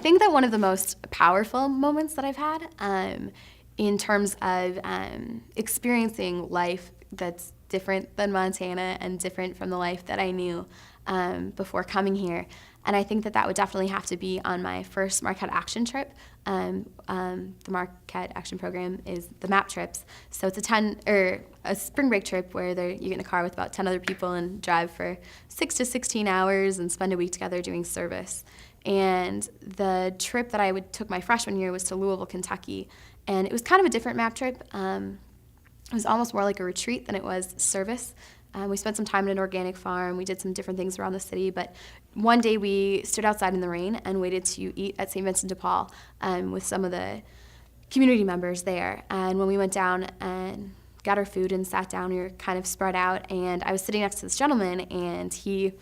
think that one of the most powerful moments that I've had in terms of experiencing life that's different than Montana and different from the life that I knew before coming here. And I think that that would definitely have to be on my first Marquette Action Trip. The Marquette Action Program is the MAP trips. So it's a spring break trip where you get in a car with about 10 other people and drive for 6 to 16 hours and spend a week together doing service. And the trip that I took my freshman year was to Louisville, Kentucky. And it was kind of a different MAP trip. It was almost more like a retreat than it was service. We spent some time at an organic farm. We did some different things around the city. But one day we stood outside in the rain and waited to eat at St. Vincent de Paul with some of the community members there. And when we went down and got our food and sat down, we were kind of spread out. And I was sitting next to this gentleman, and he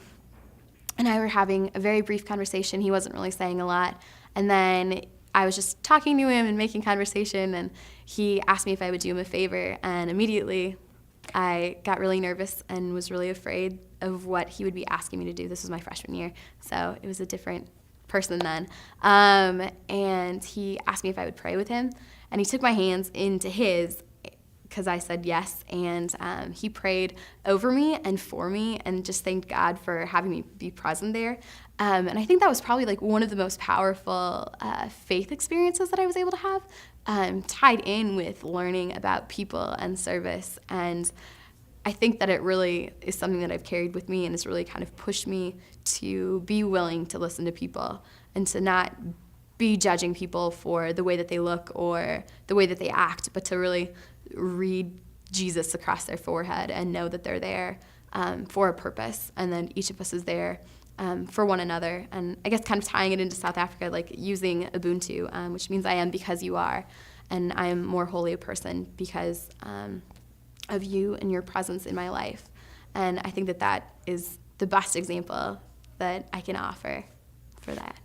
and I were having a very brief conversation. He wasn't really saying a lot. And then I was just talking to him and making conversation, and he asked me if I would do him a favor. And immediately I got really nervous and was really afraid of what he would be asking me to do. This was my freshman year, so it was a different person then. And he asked me if I would pray with him, and he took my hands into his because I said yes, and he prayed over me and for me and just thanked God for having me be present there. And I think that was probably like one of the most powerful faith experiences that I was able to have, tied in with learning about people and service. And I think that it really is something that I've carried with me and has really kind of pushed me to be willing to listen to people and to not be judging people for the way that they look or the way that they act, but to really read Jesus across their forehead and know that they're there for a purpose, and then each of us is there for one another. And I guess kind of tying it into South Africa, like using Ubuntu, which means I am because you are, and I am more holy a person because of you and your presence in my life. And I think that that is the best example that I can offer for that.